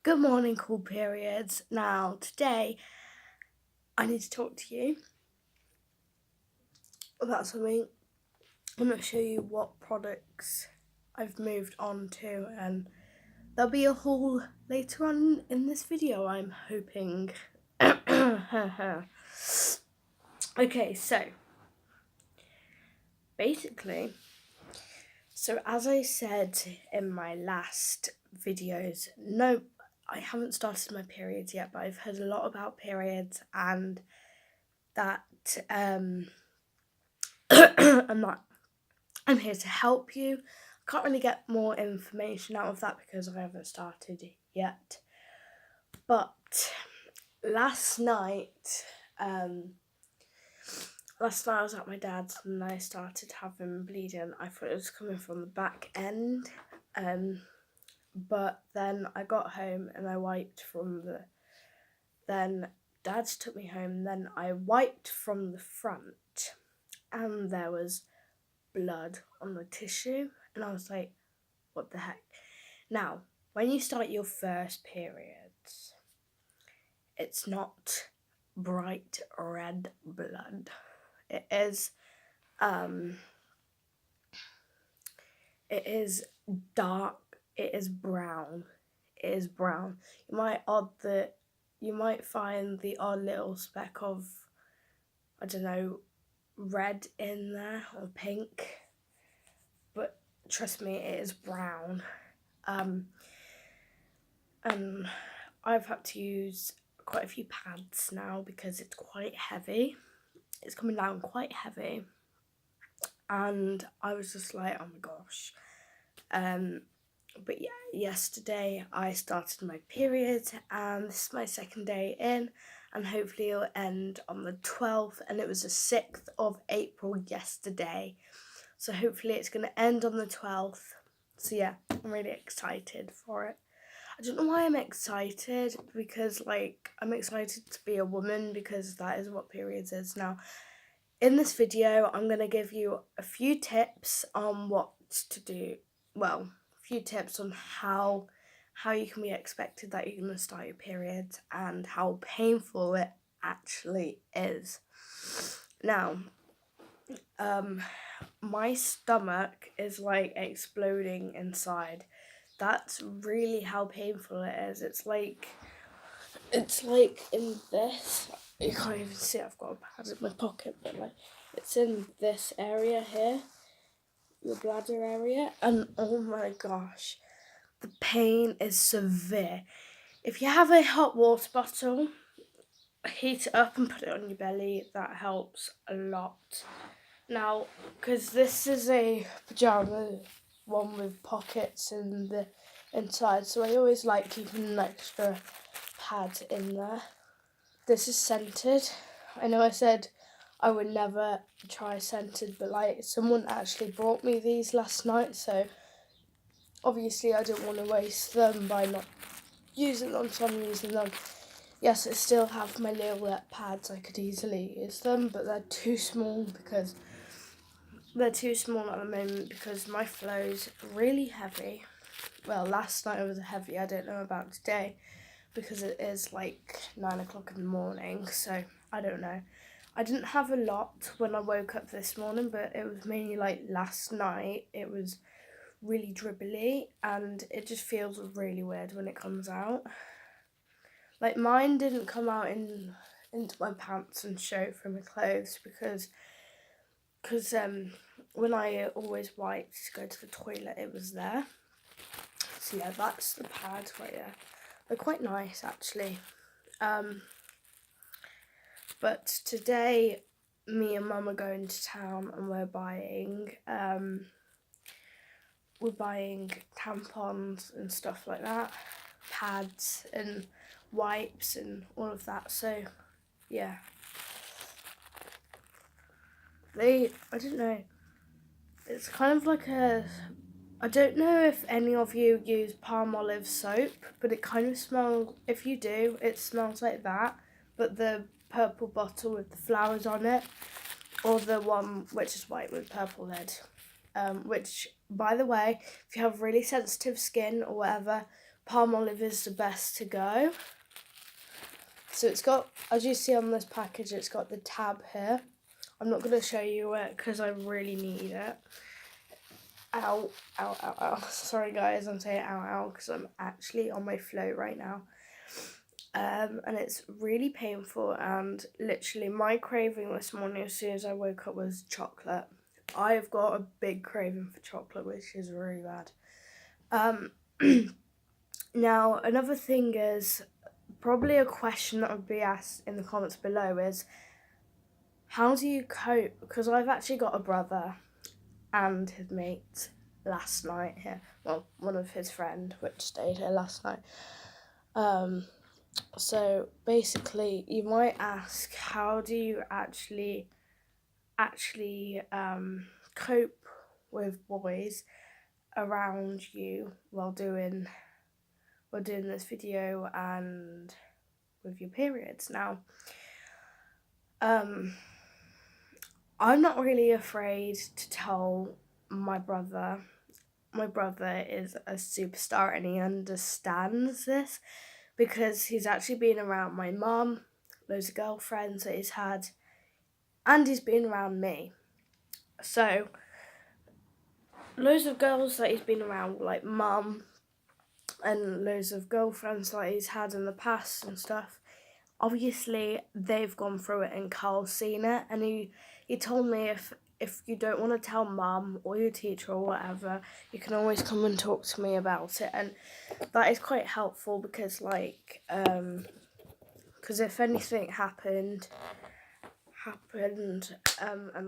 Good morning, cool periods. Now, today, I need to talk to you about something. I'm going to show you what products I've moved on to, and there'll be a haul later on in this video, I'm hoping. Okay, so, basically, as I said in my last videos, no, I haven't started my periods yet, but I've heard a lot about periods and that I'm here to help you. I can't really get more information out of that because I haven't started yet. But last night I was at my dad's and I started having bleeding. I thought it was coming from the back end. But then I got home and I wiped from then Dad took me home, then I wiped from the front and there was blood on the tissue and I was like, what the heck? Now, when you start your first periods, it's not bright red blood. It is dark, it is brown. You might find the odd little speck of, I don't know, red in there or pink, but trust me, it is brown. And I've had to use quite a few pads now because it's quite heavy. It's coming down quite heavy, and I was just like, oh my gosh. But yeah, yesterday I started my period and this is my second day in, and hopefully it'll end on the 12th, and it was the 6th of April yesterday, so hopefully it's going to end on the 12th. So yeah, I'm really excited for it. I don't know why I'm excited, because I'm excited to be a woman because that is what periods is now. In this video, I'm going to give you a few tips on what to do. Well, a few tips on how you can be expected that you're going to start your period and how painful it actually is. Now, my stomach is exploding inside. That's really how painful it is. It's like in this. You can't even see I've got a pad in my pocket, but it's in this area here, your bladder area, and oh my gosh, the pain is severe. If you have a hot water bottle, heat it up and put it on your belly. That helps a lot. Now, because this is a pyjama one with pockets in the inside, so I always like keeping an extra pad in there. This is scented. I know I said I would never try scented, but someone actually brought me these last night, so obviously I don't want to waste them by not using them, so I'm using them. Yes, I still have my little pads. I could easily use them, but they're too small at the moment because my flow's really heavy. Well, last night it was heavy. I don't know about today because it is 9 o'clock in the morning, so I don't know. I didn't have a lot when I woke up this morning, but it was mainly last night. It was really dribbly and it just feels really weird when it comes out. Mine didn't come out into my pants and show through my clothes because when I always wiped to go to the toilet, it was there. So yeah, that's the pad right there. They're quite nice actually. But today me and Mum are going to town and we're buying tampons and stuff like that, pads and wipes and all of that. So yeah, I don't know, it's kind of I don't know if any of you use Palmolive soap, but it kind of smells, if you do, it smells like that, but the purple bottle with the flowers on it, or the one which is white with purple lid. Which, by the way, if you have really sensitive skin or whatever, Palmolive is the best to go. So it's got, as you see on this package, it's got the tab here. I'm not going to show you it because I really need it. Ow, ow, ow, ow. Sorry guys, I'm saying ow, ow because I'm actually on my float right now. And it's really painful, and literally my craving this morning as soon as I woke up was chocolate. I've got a big craving for chocolate, which is really bad. Now, another thing is, probably a question that would be asked in the comments below is, how do you cope? Because I've actually got a brother and his mate last night here. Well, one of his friend, which stayed here last night. So basically, you might ask, how do you actually cope with boys around you while doing this video and with your periods? Now, I'm not really afraid to tell my brother. My brother is a superstar and he understands this because he's actually been around my mum, loads of girlfriends that he's had, and he's been around me. So, loads of girls that he's been around, like mum, and loads of girlfriends that he's had in the past and stuff. Obviously, they've gone through it and Carl's seen it, and he told me if you don't want to tell mum or your teacher or whatever, you can always come and talk to me about it, and that is quite helpful because because if anything happened and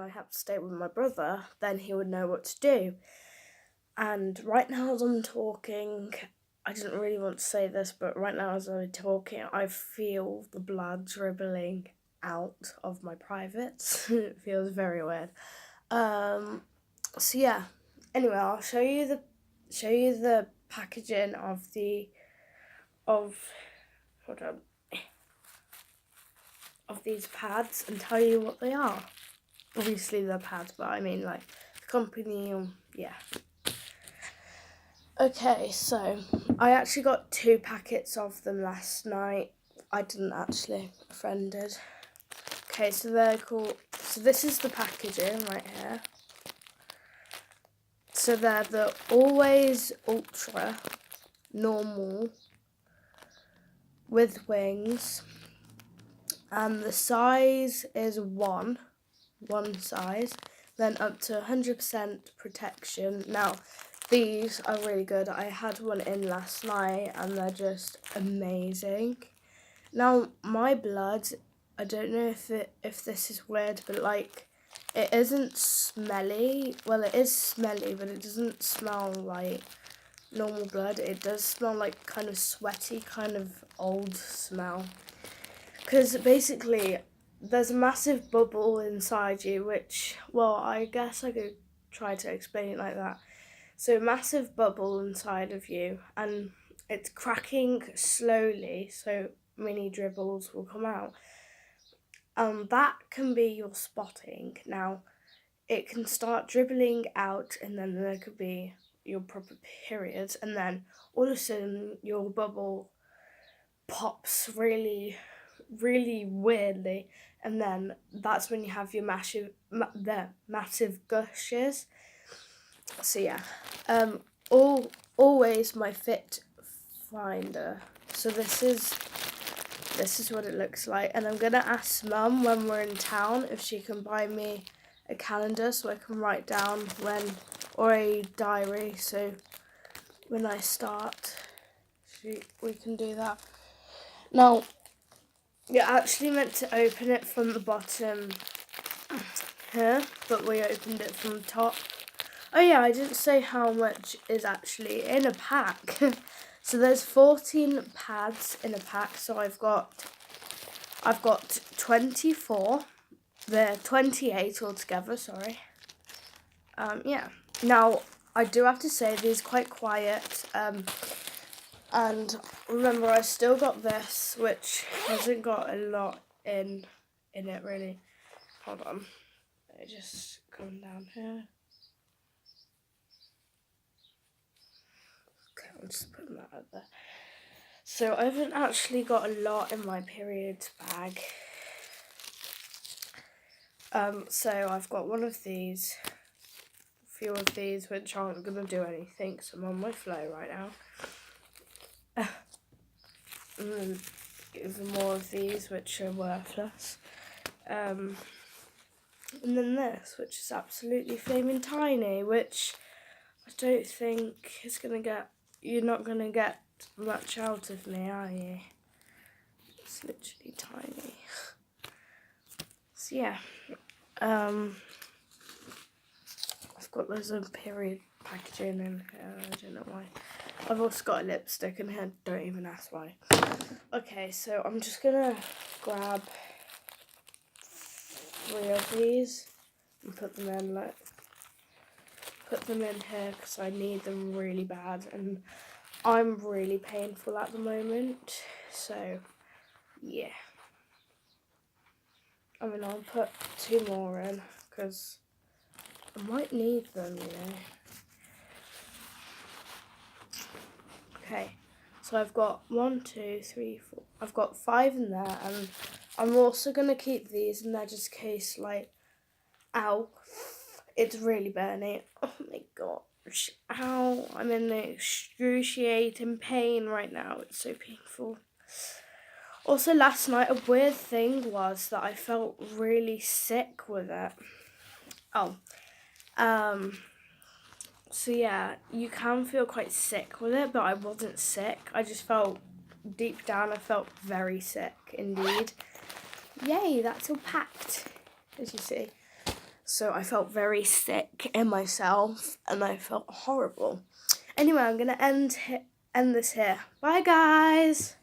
I had to stay with my brother, then he would know what to do. And right now as I'm talking, I didn't really want to say this, but right now as I'm talking, I feel the blood dribbling out of my privates. It feels very weird. So yeah. Anyway, I'll show you the packaging of these pads and tell you what they are. Obviously they're pads, but I mean like the company, yeah. Okay, so I actually got 2 packets of them last night. I didn't actually, a friend did. Okay, so they're called, so this is the packaging right here. So they're the Always Ultra Normal with wings. And the size is one size, then up to 100% protection. Now, these are really good. I had one in last night and they're just amazing. Now, my blood, I don't know if this is weird, but like, it isn't smelly. Well, it is smelly, but it doesn't smell like normal blood. It does smell like kind of sweaty, kind of old smell. Because basically, there's a massive bubble inside you, which, well, I guess I could try to explain it like that. So, massive bubble inside of you, and it's cracking slowly, so mini dribbles will come out. That can be your spotting. Now, it can start dribbling out, and then there could be your proper periods, and then all of a sudden, your bubble pops really weirdly, and then that's when you have your massive gushes. So yeah, always my fit finder. So this is what it looks like, and I'm gonna ask Mum when we're in town if she can buy me a calendar so I can write down or a diary, so when I start we can do that. Now, you're actually meant to open it from the bottom here, but we opened it from the top. Oh yeah, I didn't say how much is actually in a pack. So there's 14 pads in a pack, so I've got 24. They're 28 altogether, sorry. Yeah. Now, I do have to say these are quite quiet. And remember, I still got this, which hasn't got a lot in it, really. Hold on. Let me just come down here. Okay, I'm just putting that out there. So I haven't actually got a lot in my periods bag. So I've got one of these, a few of these which aren't going to do anything, so I'm on my flow right now. And then even more of these which are worthless. And then this, which is absolutely flaming tiny, which I don't think is going to get, you're not going to get much out of me, are you? It's literally tiny. So yeah, I've got loads of period packaging in here, I don't know why. I've also got a lipstick in here, don't even ask why. Okay, so I'm just gonna grab 3 of these and put them in here because I need them really bad and I'm really painful at the moment, so yeah. I mean, I'll put 2 more in because I might need them, you know. Okay, so I've got 1, 2, 3, 4. I've got 5 in there, and I'm also gonna keep these in there just in case, like, ow, it's really burning. Oh my gosh, ow, I'm in excruciating pain right now. It's so painful. Also, last night, a weird thing was that I felt really sick with it. So yeah, you can feel quite sick with it, but I wasn't sick. I just felt, deep down, I felt very sick indeed. Yay, that's all packed, as you see. So I felt very sick in myself, and I felt horrible. Anyway, I'm going to end this here. Bye, guys!